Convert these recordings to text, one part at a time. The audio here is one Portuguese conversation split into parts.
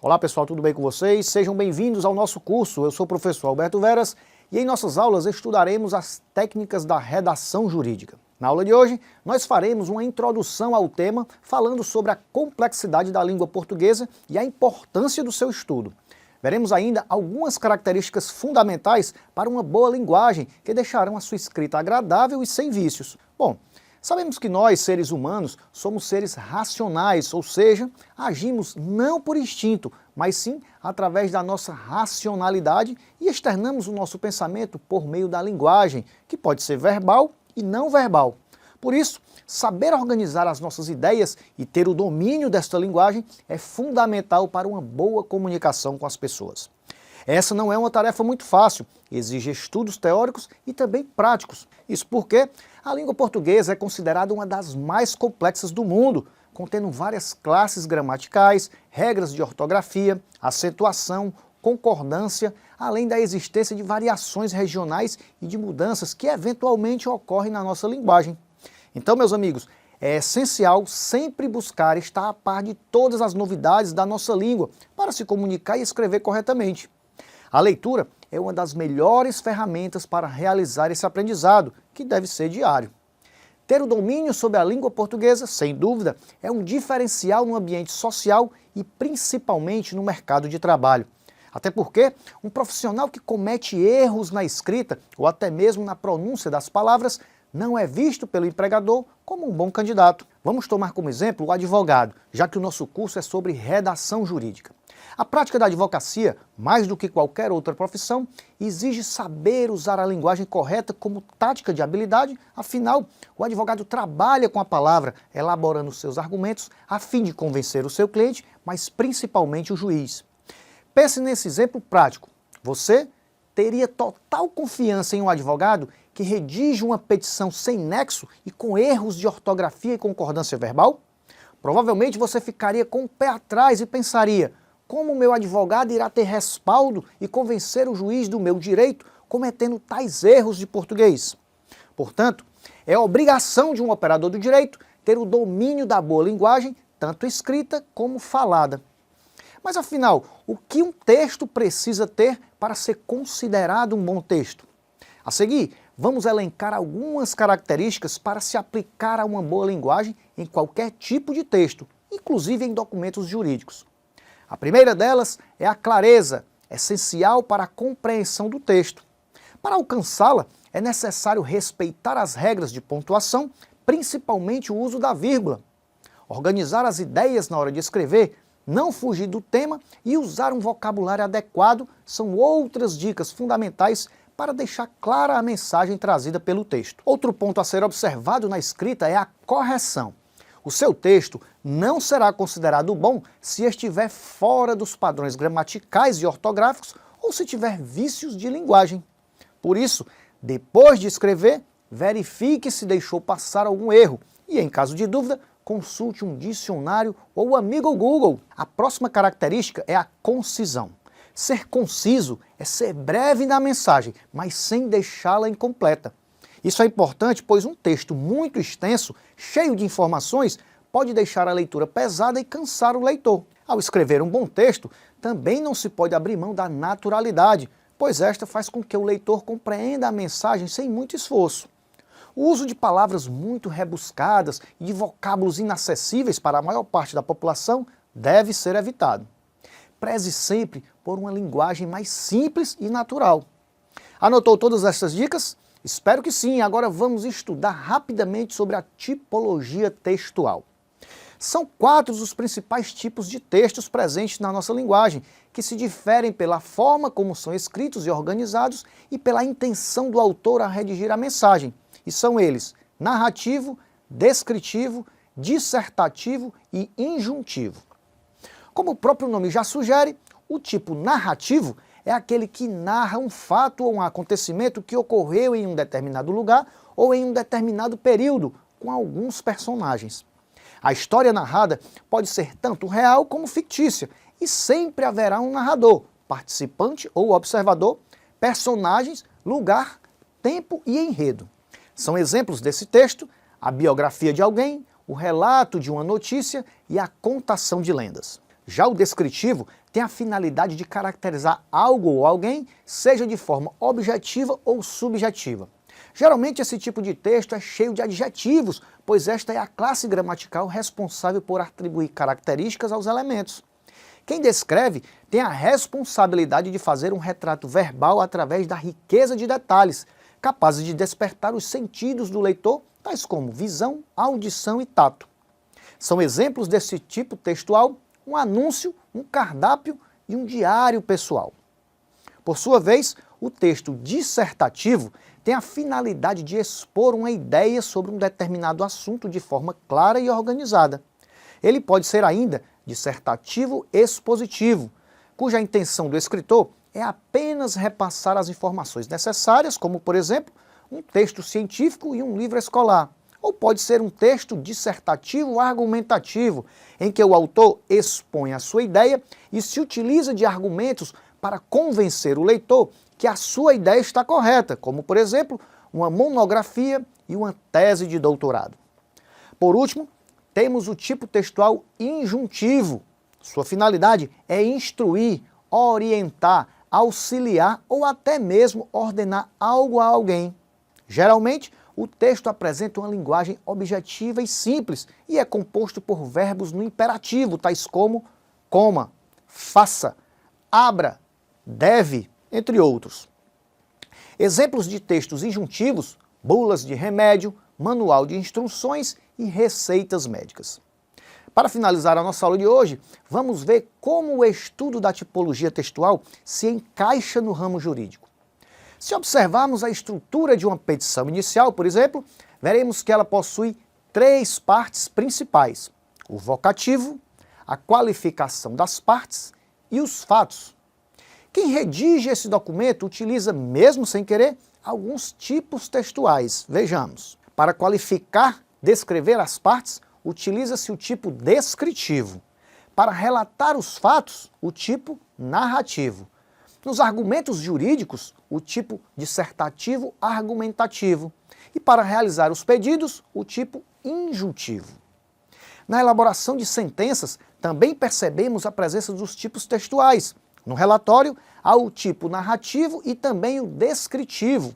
Olá pessoal, tudo bem com vocês? Sejam bem-vindos ao nosso curso. Eu sou o professor Alberto Veras e em nossas aulas estudaremos as técnicas da redação jurídica. Na aula de hoje, nós faremos uma introdução ao tema falando sobre a complexidade da língua portuguesa e a importância do seu estudo. Veremos ainda algumas características fundamentais para uma boa linguagem que deixarão a sua escrita agradável e sem vícios. Bom, sabemos que nós, seres humanos, somos seres racionais, ou seja, agimos não por instinto, mas sim através da nossa racionalidade e externamos o nosso pensamento por meio da linguagem, que pode ser verbal e não verbal. Por isso, saber organizar as nossas ideias e ter o domínio desta linguagem é fundamental para uma boa comunicação com as pessoas. Essa não é uma tarefa muito fácil, exige estudos teóricos e também práticos. Isso porque a língua portuguesa é considerada uma das mais complexas do mundo, contendo várias classes gramaticais, regras de ortografia, acentuação, concordância, além da existência de variações regionais e de mudanças que eventualmente ocorrem na nossa linguagem. Então, meus amigos, é essencial sempre buscar estar a par de todas as novidades da nossa língua para se comunicar e escrever corretamente. A leitura é uma das melhores ferramentas para realizar esse aprendizado, que deve ser diário. Ter o domínio sobre a língua portuguesa, sem dúvida, é um diferencial no ambiente social e principalmente no mercado de trabalho. Até porque um profissional que comete erros na escrita ou até mesmo na pronúncia das palavras não é visto pelo empregador como um bom candidato. Vamos tomar como exemplo o advogado, já que o nosso curso é sobre redação jurídica. A prática da advocacia, mais do que qualquer outra profissão, exige saber usar a linguagem correta como tática de habilidade, afinal, o advogado trabalha com a palavra, elaborando seus argumentos a fim de convencer o seu cliente, mas principalmente o juiz. Pense nesse exemplo prático. Você teria total confiança em um advogado que redige uma petição sem nexo e com erros de ortografia e concordância verbal? Provavelmente você ficaria com o pé atrás e pensaria: como o meu advogado irá ter respaldo e convencer o juiz do meu direito cometendo tais erros de português? Portanto, é obrigação de um operador do direito ter o domínio da boa linguagem, tanto escrita como falada. Mas afinal, o que um texto precisa ter para ser considerado um bom texto? A seguir, vamos elencar algumas características para se aplicar a uma boa linguagem em qualquer tipo de texto, inclusive em documentos jurídicos. A primeira delas é a clareza, essencial para a compreensão do texto. Para alcançá-la, é necessário respeitar as regras de pontuação, principalmente o uso da vírgula. Organizar as ideias na hora de escrever, não fugir do tema e usar um vocabulário adequado são outras dicas fundamentais para deixar clara a mensagem trazida pelo texto. Outro ponto a ser observado na escrita é a correção. O seu texto não será considerado bom se estiver fora dos padrões gramaticais e ortográficos ou se tiver vícios de linguagem. Por isso, depois de escrever, verifique se deixou passar algum erro e, em caso de dúvida, consulte um dicionário ou o amigo Google. A próxima característica é a concisão. Ser conciso é ser breve na mensagem, mas sem deixá-la incompleta. Isso é importante, pois um texto muito extenso, cheio de informações, pode deixar a leitura pesada e cansar o leitor. Ao escrever um bom texto, também não se pode abrir mão da naturalidade, pois esta faz com que o leitor compreenda a mensagem sem muito esforço. O uso de palavras muito rebuscadas e de vocábulos inacessíveis para a maior parte da população deve ser evitado. Preze sempre por uma linguagem mais simples e natural. Anotou todas essas dicas? Espero que sim. Agora vamos estudar rapidamente sobre a tipologia textual. São 4 os principais tipos de textos presentes na nossa linguagem, que se diferem pela forma como são escritos e organizados e pela intenção do autor a redigir a mensagem. E são eles: narrativo, descritivo, dissertativo e injuntivo. Como o próprio nome já sugere, o tipo narrativo é aquele que narra um fato ou um acontecimento que ocorreu em um determinado lugar ou em um determinado período, com alguns personagens. A história narrada pode ser tanto real como fictícia, e sempre haverá um narrador, participante ou observador, personagens, lugar, tempo e enredo. São exemplos desse texto a biografia de alguém, o relato de uma notícia e a contação de lendas. Já o descritivo tem a finalidade de caracterizar algo ou alguém, seja de forma objetiva ou subjetiva. Geralmente esse tipo de texto é cheio de adjetivos, pois esta é a classe gramatical responsável por atribuir características aos elementos. Quem descreve tem a responsabilidade de fazer um retrato verbal através da riqueza de detalhes, capazes de despertar os sentidos do leitor, tais como visão, audição e tato. São exemplos desse tipo textual um anúncio, um cardápio e um diário pessoal. Por sua vez, o texto dissertativo tem a finalidade de expor uma ideia sobre um determinado assunto de forma clara e organizada. Ele pode ser ainda dissertativo expositivo, cuja intenção do escritor é apenas repassar as informações necessárias, como, por exemplo, um texto científico e um livro escolar. Ou pode ser um texto dissertativo argumentativo, em que o autor expõe a sua ideia e se utiliza de argumentos para convencer o leitor que a sua ideia está correta, como, por exemplo, uma monografia e uma tese de doutorado. Por último, temos o tipo textual injuntivo. Sua finalidade é instruir, orientar, auxiliar ou até mesmo ordenar algo a alguém. Geralmente, o texto apresenta uma linguagem objetiva e simples e é composto por verbos no imperativo, tais como coma, faça, abra, deve, entre outros. Exemplos de textos injuntivos, bulas de remédio, manual de instruções e receitas médicas. Para finalizar a nossa aula de hoje, vamos ver como o estudo da tipologia textual se encaixa no ramo jurídico. Se observarmos a estrutura de uma petição inicial, por exemplo, veremos que ela possui 3 partes principais: o vocativo, a qualificação das partes e os fatos. Quem redige esse documento utiliza, mesmo sem querer, alguns tipos textuais. Vejamos. Para qualificar, descrever as partes, utiliza-se o tipo descritivo. Para relatar os fatos, o tipo narrativo. Nos argumentos jurídicos, o tipo dissertativo argumentativo. E para realizar os pedidos, o tipo injuntivo. Na elaboração de sentenças, também percebemos a presença dos tipos textuais. No relatório, há o tipo narrativo e também o descritivo.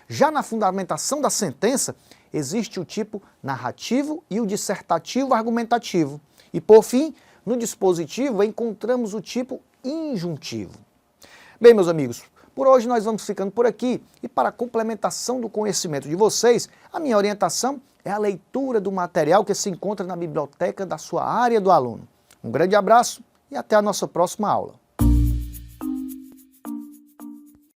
Já na fundamentação da sentença, existe o tipo narrativo e o dissertativo argumentativo. E, por fim, no dispositivo, encontramos o tipo injuntivo. Bem, meus amigos, por hoje nós vamos ficando por aqui e para a complementação do conhecimento de vocês, a minha orientação é a leitura do material que se encontra na biblioteca da sua área do aluno. Um grande abraço e até a nossa próxima aula.